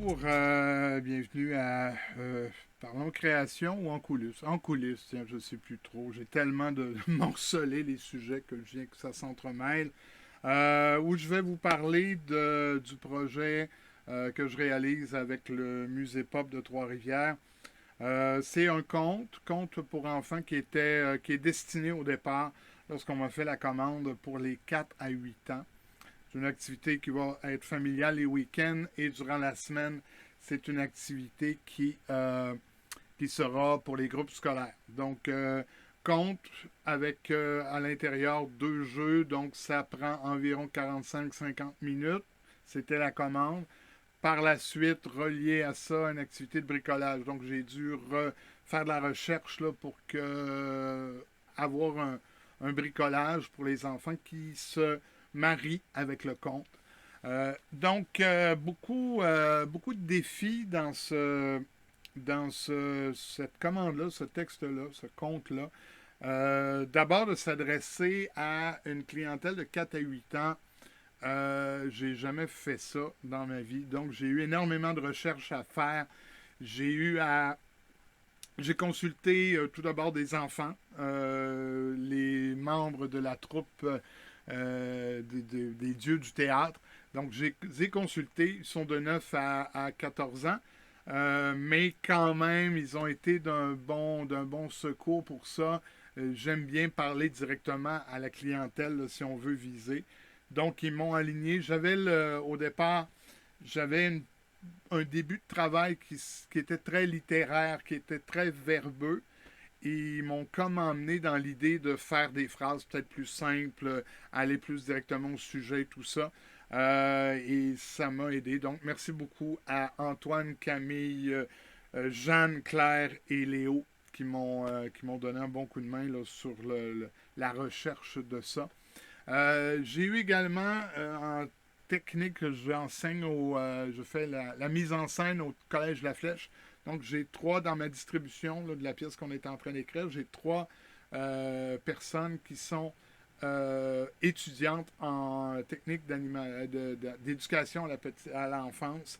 bonjour, bienvenue à Parlons création ou en coulisses. En coulisses, tiens, je ne sais plus trop. J'ai tellement de morcelé les sujets que je viens que ça s'entremêle. Où je vais vous parler du projet que je réalise avec le Musée Pop de Trois-Rivières. C'est un conte pour enfants qui est destiné au départ lorsqu'on m'a fait la commande pour les 4 à 8 ans. C'est une activité qui va être familiale les week-ends et durant la semaine, c'est une activité qui sera pour les groupes scolaires. Donc, compte avec à l'intérieur deux jeux, donc ça prend environ 45-50 minutes. C'était la commande. Par la suite, relié à ça, une activité de bricolage. Donc, j'ai dû faire de la recherche là, pour avoir un bricolage pour les enfants qui se marient avec le conte. Beaucoup de défis dans cette commande-là, ce texte-là, ce conte-là. D'abord, de s'adresser à une clientèle de 4 à 8 ans. J'ai jamais fait ça dans ma vie. Donc, j'ai eu énormément de recherches à faire. J'ai eu à. J'ai consulté tout d'abord des enfants, les membres de la troupe des dieux du théâtre. Donc, j'ai consulté. Ils sont de 9 à 14 ans. Mais quand même, ils ont été d'un bon secours pour ça. J'aime bien parler directement à la clientèle là, si on veut viser. Donc, ils m'ont aligné. Au départ, j'avais un début de travail qui était très littéraire, qui était très verbeux. Et ils m'ont comme emmené dans l'idée de faire des phrases peut-être plus simples, aller plus directement au sujet et tout ça. Et ça m'a aidé. Donc, merci beaucoup à Antoine, Camille, Jeanne, Claire et Léo qui m'ont donné un bon coup de main là, sur la recherche de ça. J'ai eu également en technique, je fais la mise en scène au Collège La Flèche. Donc j'ai trois dans ma distribution là, de la pièce qu'on est en train d'écrire. J'ai trois personnes qui sont étudiantes en technique d'éducation à l'enfance.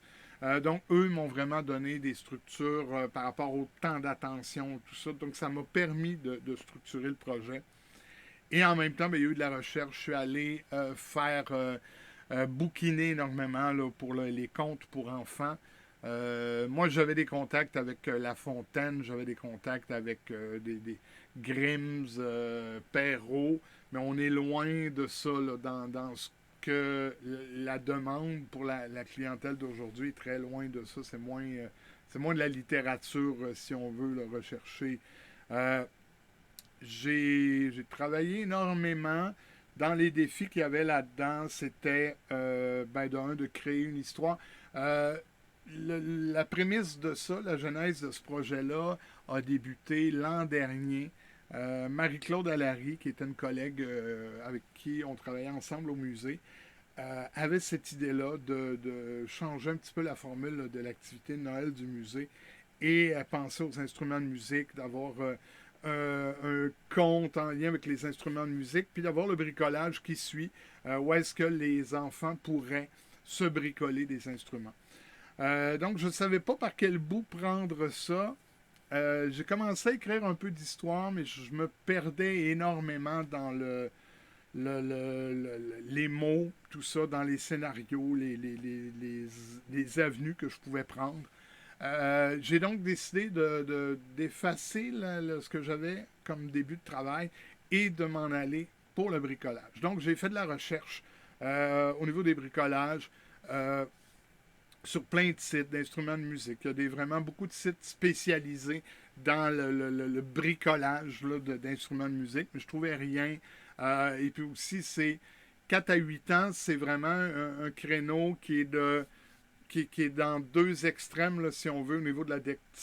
Donc eux m'ont vraiment donné des structures par rapport au temps d'attention, tout ça. Donc ça m'a permis de structurer le projet. Et en même temps, ben, il y a eu de la recherche. Je suis allé faire bouquiner énormément là, pour les contes pour enfants. Moi, j'avais des contacts avec La Fontaine, j'avais des contacts avec des Grimm, Perrault, mais on est loin de ça là, dans ce que la demande pour la clientèle d'aujourd'hui est très loin de ça. C'est moins de la littérature, si on veut le rechercher. Euh, j'ai travaillé énormément dans les défis qu'il y avait là-dedans. C'était, de créer une histoire. Euh, la prémisse de ça, la genèse de ce projet-là, a débuté l'an dernier. Marie-Claude Allary, qui était une collègue avec qui on travaillait ensemble au musée, avait cette idée-là de changer un petit peu la formule là, de l'activité de Noël du musée et à penser aux instruments de musique, d'avoir un compte en lien avec les instruments de musique, puis d'avoir le bricolage qui suit, où est-ce que les enfants pourraient se bricoler des instruments. Donc, je ne savais pas par quel bout prendre ça. J'ai commencé à écrire un peu d'histoire, mais je me perdais énormément dans les mots, tout ça, dans les scénarios, les avenues que je pouvais prendre. J'ai donc décidé d'effacer ce que j'avais comme début de travail et de m'en aller pour le bricolage. Donc, j'ai fait de la recherche au niveau des bricolages sur plein de sites d'instruments de musique. Il y a vraiment beaucoup de sites spécialisés dans le bricolage d'instruments de musique, mais je trouvais rien. Et puis aussi, c'est 4 à 8 ans, c'est vraiment un créneau qui est dans deux extrêmes, là, si on veut, au niveau de la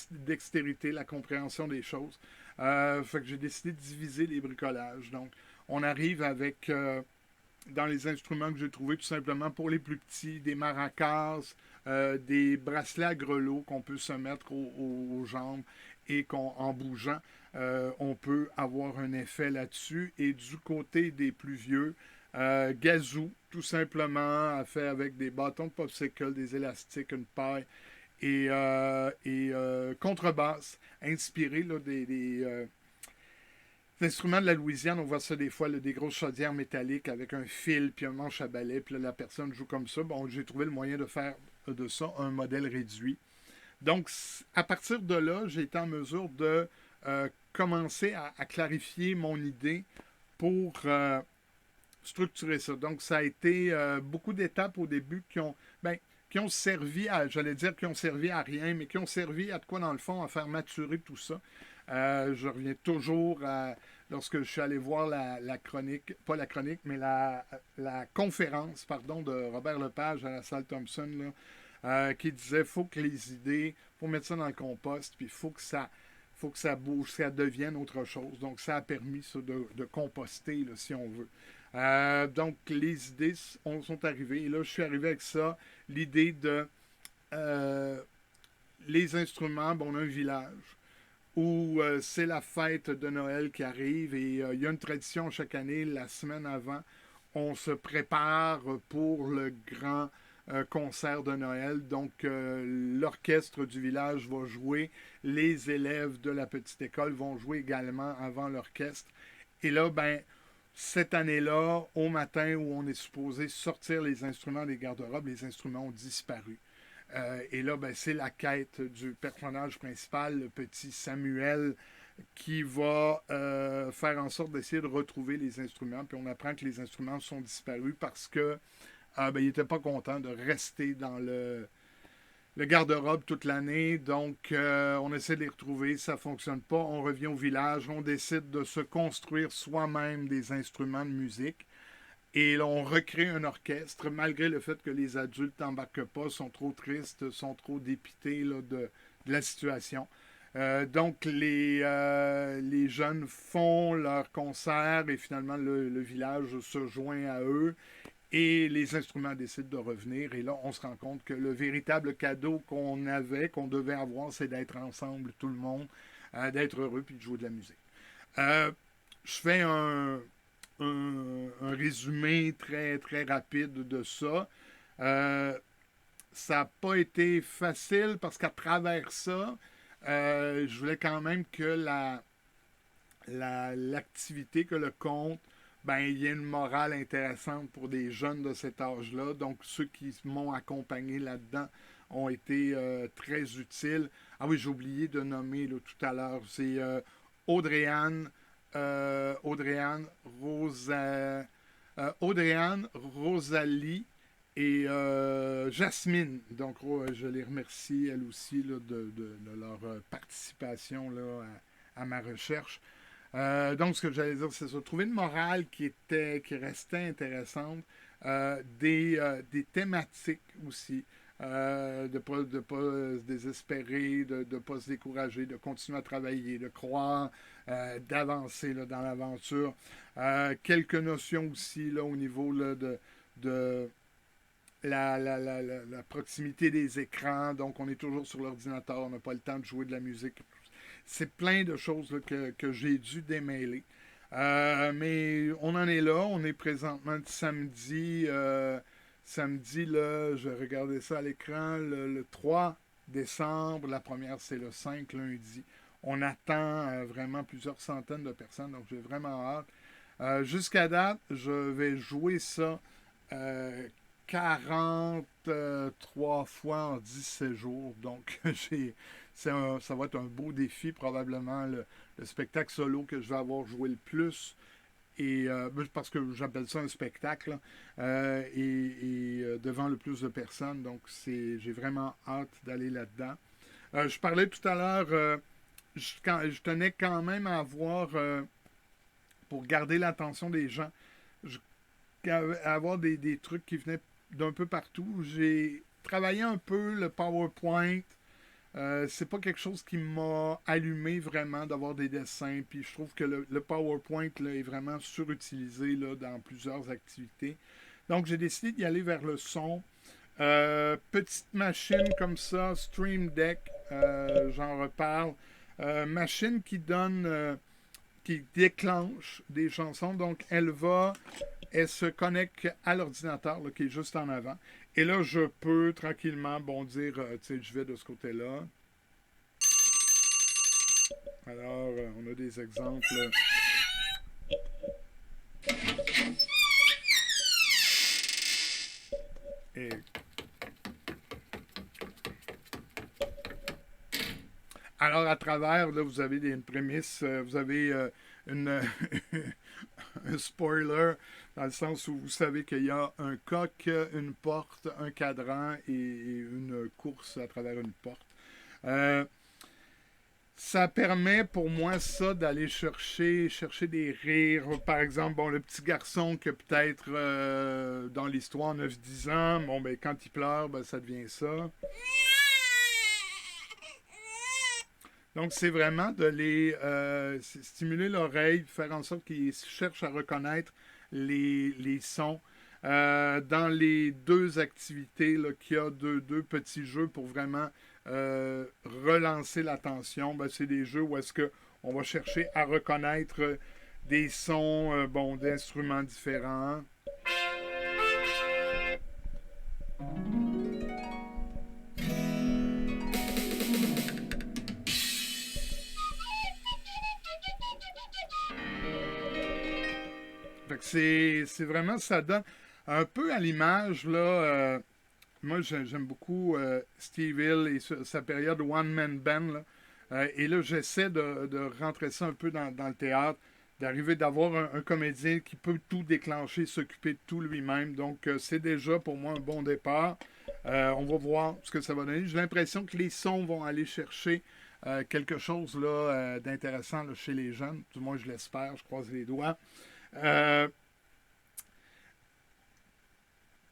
dextérité, la compréhension des choses. Fait que j'ai décidé de diviser les bricolages. Donc, on arrive avec, dans les instruments que j'ai trouvés, tout simplement pour les plus petits, des maracas, des bracelets à grelots qu'on peut se mettre aux jambes et en bougeant, on peut avoir un effet là-dessus. Et du côté des plus vieux, gazou, tout simplement, fait avec des bâtons de popsicle, des élastiques, une paille et contrebasse, inspiré là, des instruments de la Louisiane. On voit ça des fois, là, des grosses chaudières métalliques avec un fil puis un manche à balai, puis là, la personne joue comme ça. Bon, j'ai trouvé le moyen de faire de ça un modèle réduit. Donc, à partir de là, j'ai été en mesure de commencer à clarifier mon idée pour structurer ça. Donc, ça a été beaucoup d'étapes au début qui ont servi à, j'allais dire, qui ont servi à rien, mais qui ont servi à de quoi, dans le fond, à faire maturer tout ça. Je reviens toujours à, lorsque je suis allé voir la chronique, pas la chronique, mais la conférence, pardon, de Robert Lepage à la salle Thompson, là, qui disait faut que les idées, faut mettre ça dans le compost, puis faut que ça bouge, ça devienne autre chose. Donc, ça a permis ça, de composter, là, si on veut. Donc, les idées sont arrivées. Et là, je suis arrivé avec ça, l'idée de les instruments. Bon, on a un village où c'est la fête de Noël qui arrive et il y a une tradition chaque année, la semaine avant, on se prépare pour le grand concert de Noël. Donc, l'orchestre du village va jouer, les élèves de la petite école vont jouer également avant l'orchestre. Et là, ben, cette année-là, au matin où on est supposé sortir les instruments des garde-robes, les instruments ont disparu. Et là, ben, c'est la quête du personnage principal, le petit Samuel, qui va faire en sorte d'essayer de retrouver les instruments. Puis on apprend que les instruments sont disparus parce que ben, il n'était pas content de rester dans le garde-robe toute l'année. Donc, on essaie de les retrouver, ça ne fonctionne pas. On revient au village, on décide de se construire soi-même des instruments de musique. Et là, on recrée un orchestre, malgré le fait que les adultes n'embarquent pas, sont trop tristes, sont trop dépités là, de la situation. Donc, les jeunes font leur concert et finalement, le village se joint à eux et les instruments décident de revenir. Et là, on se rend compte que le véritable cadeau qu'on devait avoir, c'est d'être ensemble, tout le monde, d'être heureux puis de jouer de la musique. Je fais un résumé très, très rapide de ça. Ça n'a pas été facile parce qu'à travers ça, je voulais quand même que l'activité, que le conte, ben, il y ait une morale intéressante pour des jeunes de cet âge-là. Donc, ceux qui m'ont accompagné là-dedans ont été très utiles. Ah oui, j'ai oublié de nommer là, tout à l'heure. C'est Audrey-Anne, Audrey-Anne, Audrey-Anne, Rosalie et Jasmine. Donc, je les remercie, elles aussi, là, de leur participation là, à ma recherche. Donc, ce que j'allais dire, c'est ça. Trouver une morale qui restait intéressante, des thématiques aussi. De ne pas se désespérer, de ne pas se décourager, de continuer à travailler, de croire, d'avancer là, dans l'aventure. Quelques notions aussi là, au niveau là, de la proximité des écrans. Donc, on est toujours sur l'ordinateur, on n'a pas le temps de jouer de la musique. C'est plein de choses là, que j'ai dû démêler. Mais on en est là. On est présentement samedi. Samedi, là, je regardais ça à l'écran, le 3 décembre. La première, c'est le 5 lundi. On attend vraiment plusieurs centaines de personnes, donc j'ai vraiment hâte. Jusqu'à date, je vais jouer ça 43 fois en 17 jours. Donc, ça va être un beau défi, probablement le spectacle solo que je vais avoir joué le plus. Et parce que j'appelle ça un spectacle, devant le plus de personnes. Donc, j'ai vraiment hâte d'aller là-dedans. Je parlais tout à l'heure, je tenais quand même à avoir, pour garder l'attention des gens, à avoir des trucs qui venaient d'un peu partout. J'ai travaillé un peu le PowerPoint. C'est pas quelque chose qui m'a allumé vraiment d'avoir des dessins. Puis je trouve que le PowerPoint là, est vraiment surutilisé là, dans plusieurs activités. Donc j'ai décidé d'y aller vers le son. Petite machine comme ça, Stream Deck, j'en reparle. Machine qui donne qui déclenche des chansons. Donc, elle se connecte à l'ordinateur là, qui est juste en avant. Et là, je peux tranquillement, dire, tu sais, je vais de ce côté-là. Alors, on a des exemples. Et alors, à travers, là, vous avez une prémisse, vous avez une, un spoiler, dans le sens où vous savez qu'il y a un coq, une porte, un cadran et une course à travers une porte. Euh, Ça permet pour moi ça d'aller chercher des rires. Par exemple, bon, le petit garçon que peut-être dans l'histoire 9-10 ans, bon ben quand il pleure, ben, ça devient ça. Donc c'est vraiment de les stimuler l'oreille, faire en sorte qu'ils cherchent à reconnaître les sons. Dans les deux activités, là, qu'il y a deux petits jeux pour vraiment relancer l'attention, ben, c'est des jeux où est-ce que on va chercher à reconnaître des sons d'instruments différents. Fait que c'est vraiment, ça donne un peu à l'image, là. Moi, j'aime beaucoup Steve Hill et sa période One Man Band. Là. Et là, j'essaie de rentrer ça un peu dans le théâtre, d'arriver d'avoir un comédien qui peut tout déclencher, s'occuper de tout lui-même. Donc, c'est déjà pour moi un bon départ. On va voir ce que ça va donner. J'ai l'impression que les sons vont aller chercher quelque chose là, d'intéressant là, chez les jeunes. Du moins, je l'espère. Je croise les doigts. Euh,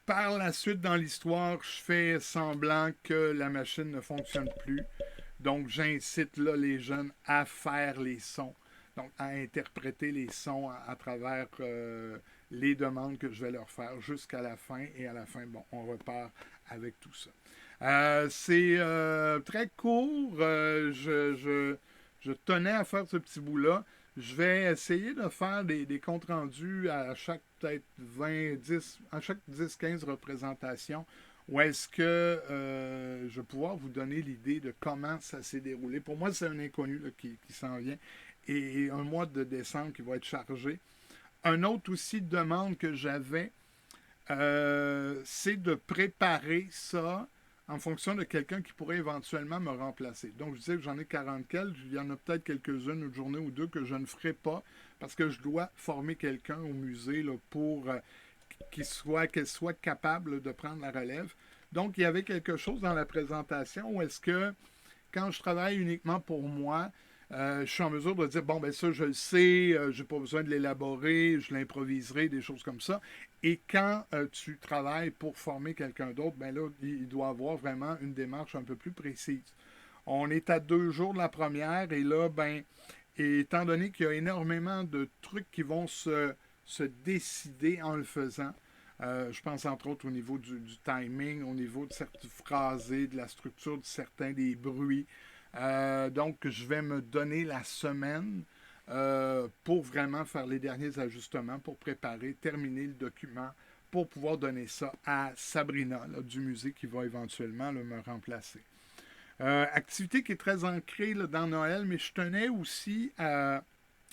Par la suite, dans l'histoire, je fais semblant que la machine ne fonctionne plus. Donc, j'incite là les jeunes à faire les sons, donc à interpréter les sons à travers les demandes que je vais leur faire jusqu'à la fin. Et à la fin, bon, on repart avec tout ça. C'est très court. Je tenais à faire ce petit bout-là. Je vais essayer de faire des comptes rendus à chaque peut-être 20, 10, à chaque 10-15 représentations où est-ce que je vais pouvoir vous donner l'idée de comment ça s'est déroulé. Pour moi, c'est un inconnu là, qui s'en vient et un mois de décembre qui va être chargé. Un autre aussi demande que j'avais, c'est de préparer ça en fonction de quelqu'un qui pourrait éventuellement me remplacer. Donc, je disais que j'en ai 40 quelques. Il y en a peut-être quelques-unes, une journée ou deux, que je ne ferai pas parce que je dois former quelqu'un au musée là, pour qu'elle soit capable de prendre la relève. Donc, il y avait quelque chose dans la présentation où est-ce que, quand je travaille uniquement pour moi, je suis en mesure de dire, bon, ben ça, je le sais, je n'ai pas besoin de l'élaborer, je l'improviserai, des choses comme ça. Et quand tu travailles pour former quelqu'un d'autre, ben là, il doit avoir vraiment une démarche un peu plus précise. On est à 2 jours de la première et là, ben, étant donné qu'il y a énormément de trucs qui vont se décider en le faisant, je pense entre autres au niveau du timing, au niveau de certains phrasés, de la structure de certains des bruits. Donc, je vais me donner la semaine pour vraiment faire les derniers ajustements, pour préparer, terminer le document, pour pouvoir donner ça à Sabrina là, du musée qui va éventuellement là, me remplacer. Activité qui est très ancrée là, dans Noël, mais je tenais aussi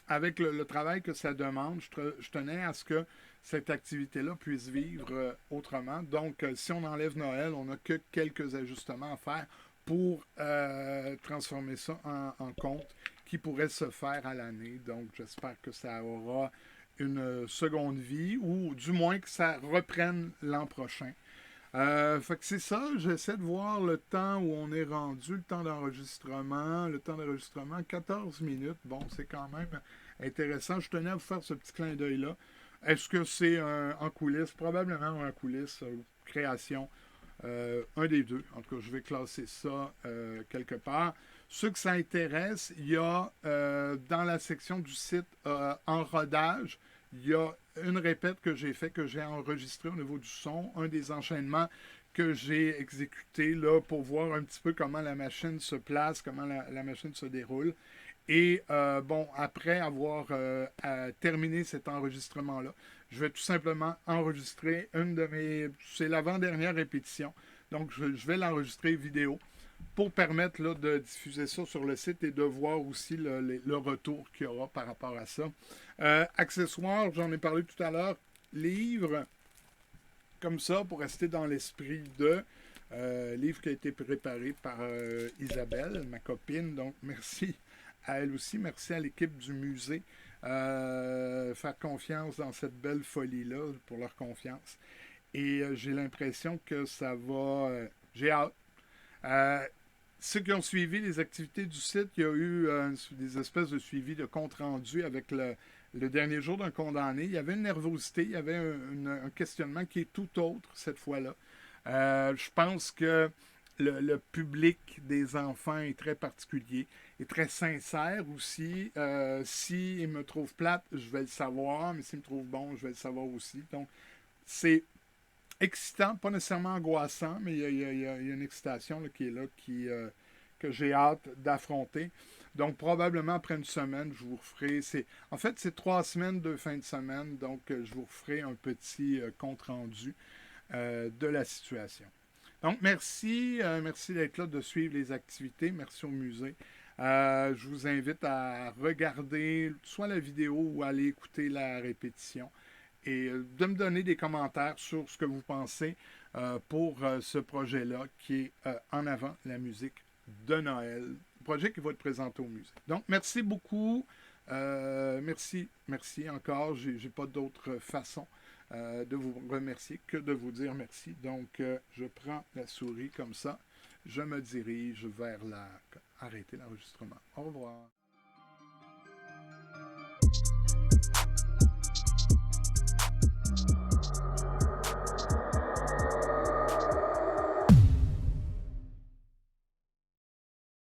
avec le travail que ça demande, je tenais à ce que cette activité-là puisse vivre autrement. Donc, si on enlève Noël, on n'a que quelques ajustements à faire pour transformer ça en compte qui pourrait se faire à l'année. Donc, j'espère que ça aura une seconde vie ou du moins que ça reprenne l'an prochain. Fait que c'est ça, j'essaie de voir le temps où on est rendu, le temps d'enregistrement. Le temps d'enregistrement, 14 minutes. Bon, c'est quand même intéressant. Je tenais à vous faire ce petit clin d'œil-là. Est-ce que c'est en coulisses? Probablement en coulisses, création. Un des deux. En tout cas, je vais classer ça quelque part. Ceux que ça intéresse, il y a dans la section du site en rodage, il y a une répète que j'ai fait, que j'ai enregistré au niveau du son, un des enchaînements que j'ai exécuté là pour voir un petit peu comment la machine se place, comment la machine se déroule. Et bon, après avoir terminé cet enregistrement-là, je vais tout simplement enregistrer une de mes... C'est l'avant-dernière répétition. Donc, je vais l'enregistrer vidéo pour permettre là, de diffuser ça sur le site et de voir aussi le retour qu'il y aura par rapport à ça. Accessoires, j'en ai parlé tout à l'heure. Livres, comme ça, pour rester dans l'esprit de... livre qui a été préparé par Isabelle, ma copine. Donc, merci à elle aussi. Merci à l'équipe du musée. Faire confiance dans cette belle folie-là, pour leur confiance. Et j'ai l'impression que ça va... j'ai hâte. Euh, Ceux qui ont suivi les activités du site, il y a eu des espèces de suivi de compte rendu avec le dernier jour d'un condamné. Il y avait une nervosité, il y avait un questionnement qui est tout autre cette fois-là. Je pense que le public des enfants est très particulier, est très sincère aussi. S'il me trouve plate, je vais le savoir, mais s'il me trouve bon, je vais le savoir aussi. Donc, c'est excitant, pas nécessairement angoissant, mais il y a une excitation là, qui est là, que j'ai hâte d'affronter. Donc, probablement après une semaine, je vous referai. En fait, c'est 3 semaines, 2 fins de semaine. Donc, je vous referai un petit compte-rendu de la situation. Donc, merci. Merci d'être là, de suivre les activités. Merci au musée. Je vous invite à regarder soit la vidéo ou à aller écouter la répétition et de me donner des commentaires sur ce que vous pensez pour ce projet-là qui est En avant la musique de Noël, projet qui va être présenté au musée. Donc, merci beaucoup. Merci encore. J'ai pas d'autre façon de vous remercier que de vous dire merci. Donc, je prends la souris comme ça. Je me dirige vers arrêter l'enregistrement. Au revoir.